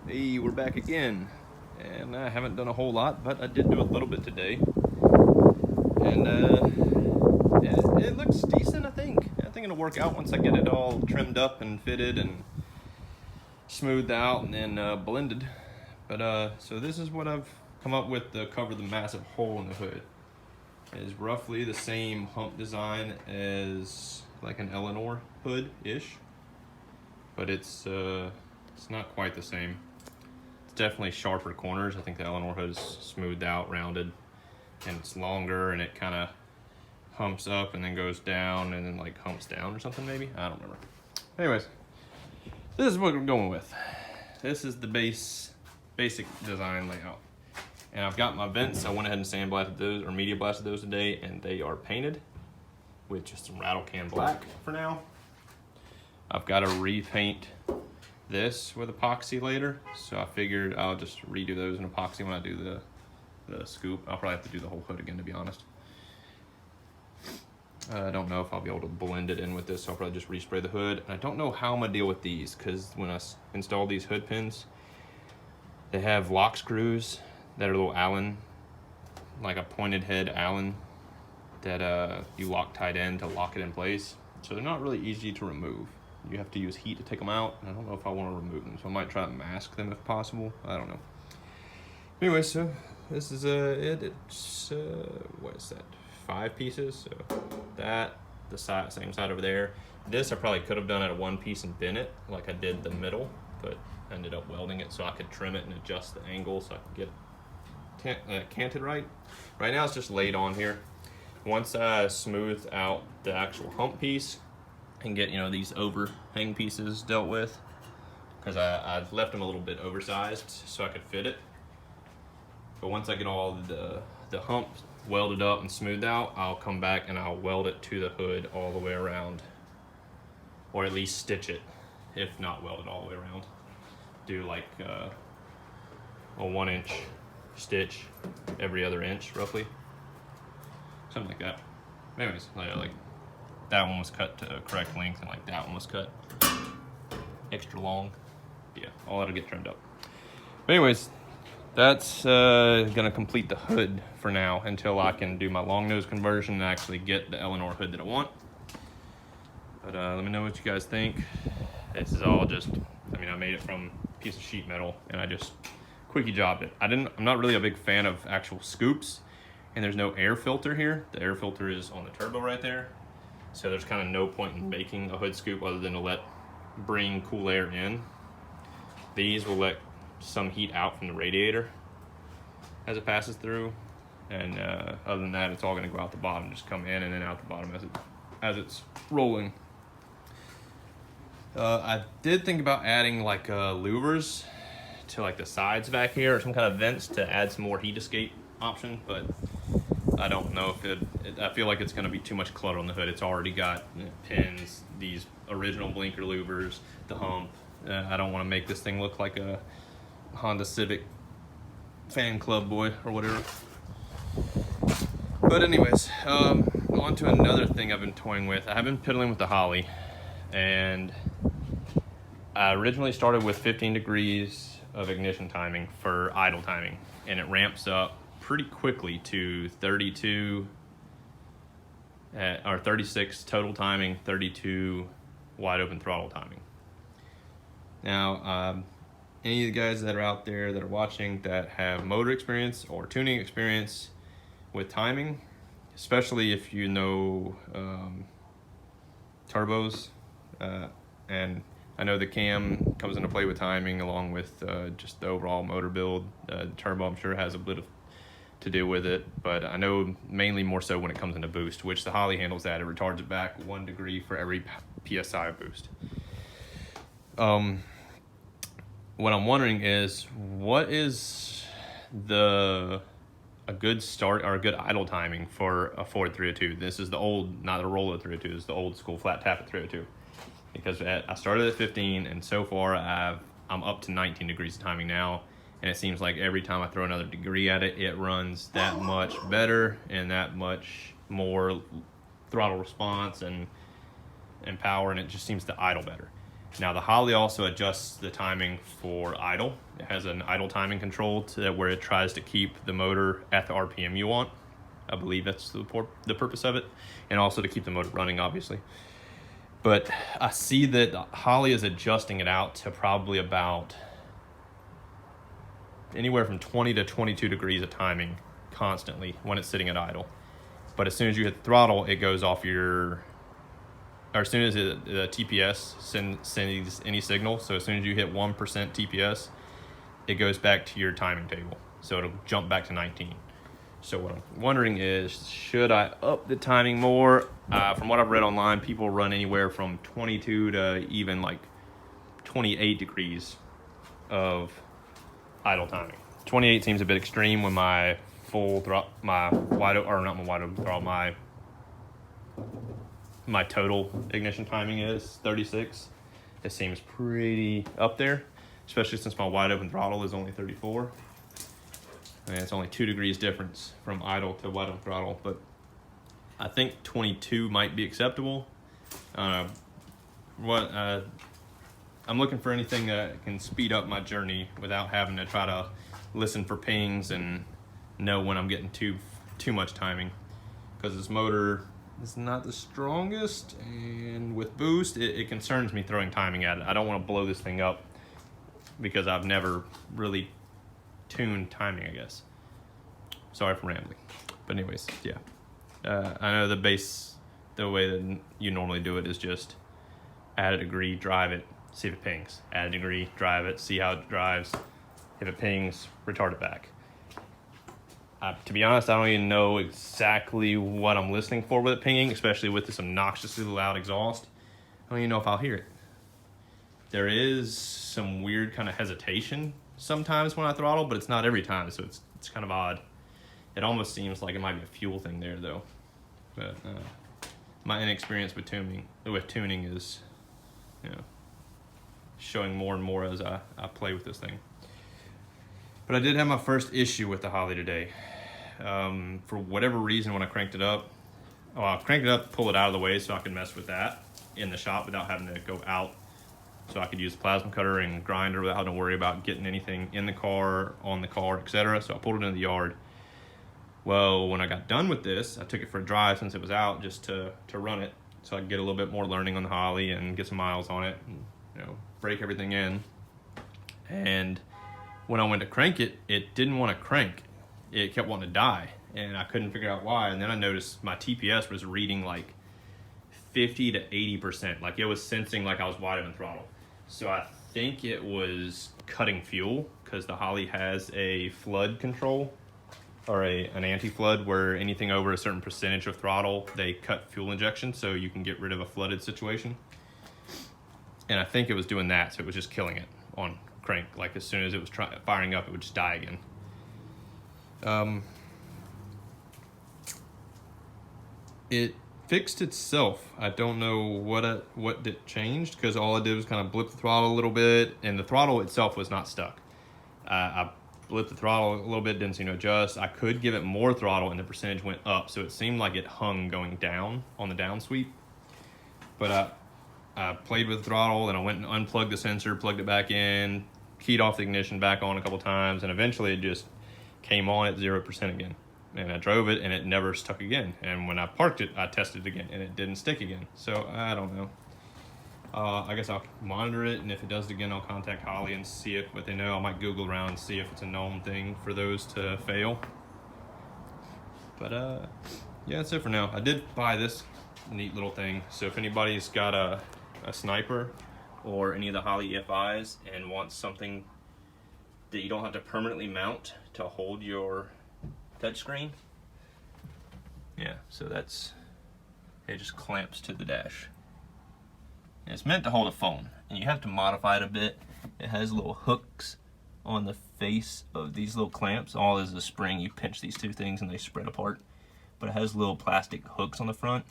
Hey, we're back again, and I haven't done a whole lot, but I did do a little bit today, and it looks decent. I think it'll work out once I get it all trimmed up and fitted and smoothed out and then blended. But so this is what I've come up with to cover the massive hole in the hood. It is roughly the same hump design as like an Eleanor hood-ish, but it's not quite the same. Definitely sharper corners. I think the Eleanor hood is smoothed out, rounded, and it's longer, and it kind of humps up and then goes down and then like humps down or something maybe. I don't remember. Anyways, this is what we're going with. This is the basic design layout. And I've got my vents. I went ahead and sandblasted those or media blasted those today, and they are painted with just some rattle can black for now. I've got to repaint this with epoxy later, so I figured I'll just redo those in epoxy when I do the scoop. I'll probably have to do the whole hood again, to be honest. I don't know if I'll be able to blend it in with this, so I'll probably just respray the hood. And I don't know how I'm gonna deal with these, because when I install these hood pins, they have lock screws that are little Allen, like a pointed head Allen that you Loctite in to lock it in place. So they're not really easy to remove. You have to use heat to take them out, and I don't know if I want to remove them, so I might try to mask them if possible. I don't know. Anyway, so this is it. It's what is that? 5 pieces. So that the same side over there. This I probably could have done at a 1 piece and bent it like I did the middle, but I ended up welding it so I could trim it and adjust the angle so I could get canted right. Right now it's just laid on here. Once I smooth out the actual hump piece and get, you know, these overhang pieces dealt with, because I've left them a little bit oversized so I could fit it. But once I get all the hump welded up and smoothed out, I'll come back and I'll weld it to the hood all the way around, or at least stitch it, if not weld it all the way around. Do like a 1-inch stitch every other inch, roughly, something like that. Anyways, like that one was cut to correct length, and like that one was cut extra long. Yeah, all that'll get trimmed up. But anyways, that's gonna complete the hood for now until I can do my long nose conversion and actually get the Eleanor hood that I want. But let me know what you guys think. This is all just, I mean, I made it from a piece of sheet metal and I just quickie jobbed it. I'm not really a big fan of actual scoops, and there's no air filter here. The air filter is on the turbo right there. So there's kind of no point in making a hood scoop other than to bring cool air in. These will let some heat out from the radiator as it passes through, and other than that, it's all going to go out the bottom, just come in and then out the bottom as it's rolling. I did think about adding like louvers to like the sides back here, or some kind of vents to add some more heat escape option, but I don't know if I feel like it's going to be too much clutter on the hood. It's already got pins, these original blinker louvers, the hump. I don't want to make this thing look like a Honda Civic fan club boy or whatever. But anyways, on to another thing I've been toying with. I have been piddling with the Holley, and I originally started with 15 degrees of ignition timing for idle timing, and it ramps up pretty quickly to 32 or 36 total timing, 32 wide open throttle timing. Now, any of the guys that are out there that are watching that have motor experience or tuning experience with timing, especially if you know turbos, and I know the cam comes into play with timing along with just the overall motor build. The turbo, I'm sure, has a bit of to do with it, but I know mainly more so when it comes into boost, which the Holley handles that. It retards it back 1 degree for every PSI of boost. What I'm wondering is, what is a good start or a good idle timing for a Ford 302? This is the old, not the roller 302, this is the old school flat tappet 302. Because I started at 15, and so far I'm up to 19 degrees of timing now, and it seems like every time I throw another degree at it, it runs that much better and that much more throttle response and power, and it just seems to idle better. Now the Holley also adjusts the timing for idle. It has an idle timing control where it tries to keep the motor at the RPM you want. I believe that's the purpose of it, and also to keep the motor running, obviously. But I see that Holley is adjusting it out to probably about anywhere from 20 to 22 degrees of timing constantly when it's sitting at idle. But as soon as you hit the throttle, it goes off or as soon as the TPS sends any signal, so as soon as you hit 1% TPS, it goes back to your timing table. So it'll jump back to 19. So what I'm wondering is, should I up the timing more? From what I've read online, people run anywhere from 22 to even like 28 degrees of idle timing. 28 seems a bit extreme when my full throttle, my total ignition timing is 36. It seems pretty up there, especially since my wide open throttle is only 34. And it's only 2 degrees difference from idle to wide open throttle, but I think 22 might be acceptable. I'm looking for anything that can speed up my journey without having to try to listen for pings and know when I'm getting too much timing, because this motor is not the strongest, and with boost it concerns me throwing timing at it. I don't want to blow this thing up because I've never really tuned timing, I guess. Sorry for rambling, but anyways, yeah. I know the way that you normally do it is just add a degree, drive it, see if it pings. Add a degree, drive it, see how it drives. If it pings, retard it back. To be honest, I don't even know exactly what I'm listening for with it pinging, especially with this obnoxiously loud exhaust. I don't even know if I'll hear it. There is some weird kind of hesitation sometimes when I throttle, but it's not every time, so it's kind of odd. It almost seems like it might be a fuel thing there, though. But my inexperience with tuning is, showing more and more as I play with this thing. But I did have my first issue with the Holley today. For whatever reason, when I cranked it up, pull it out of the way so I could mess with that in the shop without having to go out. So I could use the plasma cutter and grinder without having to worry about getting anything in the car, on the car, etc. So I pulled it into the yard. Well, when I got done with this, I took it for a drive since it was out, just to run it, so I could get a little bit more learning on the Holley and get some miles on it, and break everything in. And when I went to crank it, it didn't want to crank. It kept wanting to die, and I couldn't figure out why. And then I noticed my TPS was reading like 50 to 80%, like it was sensing like I was wide open throttle. So I think it was cutting fuel, because the Holley has a flood control, or an anti-flood, where anything over a certain percentage of throttle, they cut fuel injection so you can get rid of a flooded situation. And I think it was doing that, so it was just killing it on crank. Like as soon as it was firing up, it would just die again. It fixed itself. I don't know what it changed, because all it did was kind of blip the throttle a little bit, and the throttle itself was not stuck. I blipped the throttle a little bit, didn't seem to adjust. I could give it more throttle and the percentage went up, so it seemed like it hung going down on the down sweep. But I played with the throttle, and I went and unplugged the sensor, plugged it back in, keyed off the ignition back on a couple times, and eventually it just came on at 0% again. And I drove it, and it never stuck again. And when I parked it, I tested it again, and it didn't stick again. So I don't know. I guess I'll monitor it, and if it does it again, I'll contact Holley and see what they know. I might Google around and see if it's a known thing for those to fail. But yeah, that's it for now. I did buy this neat little thing, so if anybody's got a sniper or any of the Holley EFIs and wants something that you don't have to permanently mount to hold your touchscreen, yeah, so it just clamps to the dash. And it's meant to hold a phone, and you have to modify it a bit. It has little hooks on the face of these little clamps. All is a spring. You pinch these two things and they spread apart. But it has little plastic hooks on the front.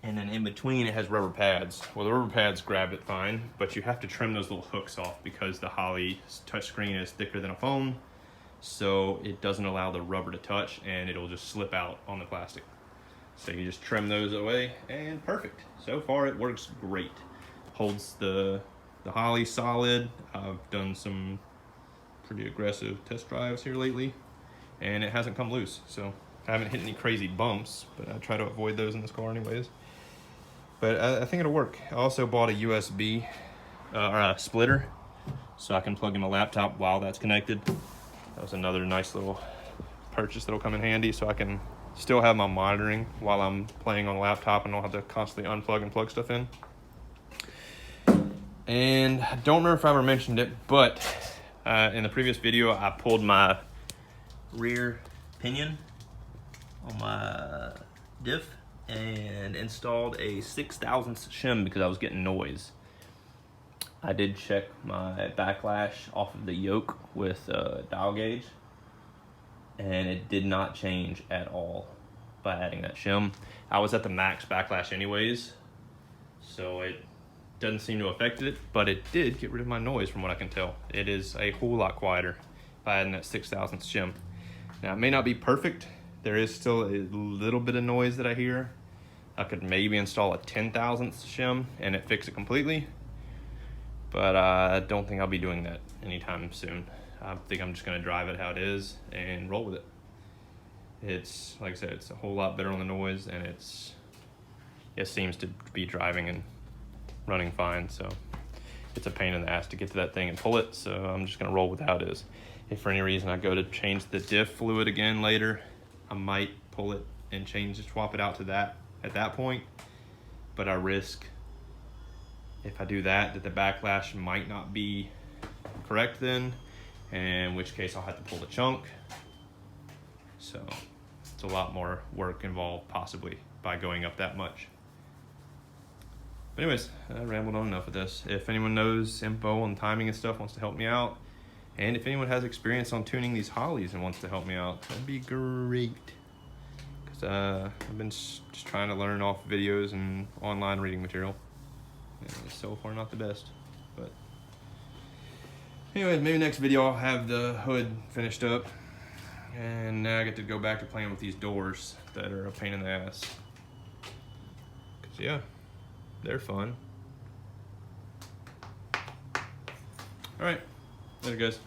And then in between it has rubber pads. Well, the rubber pads grab it fine, but you have to trim those little hooks off because the Holley touchscreen is thicker than a phone. So it doesn't allow the rubber to touch, and it'll just slip out on the plastic. So you just trim those away, and perfect. So far it works great. holds the Holley solid. I've done some pretty aggressive test drives here lately, and it hasn't come loose. So I haven't hit any crazy bumps, but I try to avoid those in this car anyways. But I think it'll work. I also bought a USB or a splitter, so I can plug in my laptop while that's connected. That was another nice little purchase that'll come in handy, so I can still have my monitoring while I'm playing on the laptop and don't have to constantly unplug and plug stuff in. And I don't remember if I ever mentioned it, but in the previous video, I pulled my rear pinion on my diff and installed a 6/1000 shim because I was getting noise. I did check my backlash off of the yoke with a dial gauge, and it did not change at all by adding that shim. I was at the max backlash anyways, so it doesn't seem to affect it, but it did get rid of my noise from what I can tell. It is a whole lot quieter by adding that 6/1000 shim. Now, it may not be perfect. There is still a little bit of noise that I hear. I could maybe install a 10/1000 shim and it fix it completely, but I don't think I'll be doing that anytime soon. I think I'm just gonna drive it how it is and roll with it. It's, like I said, it's a whole lot better on the noise, and it seems to be driving and running fine, so it's a pain in the ass to get to that thing and pull it, so I'm just gonna roll with how it is. If for any reason I go to change the diff fluid again later, I might pull it and swap it out to that at that point, but I risk, if I do that the backlash might not be correct then, in which case I'll have to pull the chunk. So it's a lot more work involved possibly by going up that much. But anyways, I rambled on enough of this. If anyone knows info on timing and stuff, wants to help me out, and if anyone has experience on tuning these Holleys and wants to help me out, that'd be great. Because I've been just trying to learn off videos and online reading material. And so far not the best, but anyways, maybe next video I'll have the hood finished up, and now I get to go back to playing with these doors that are a pain in the ass. Cause yeah, they're fun. All right, later guys.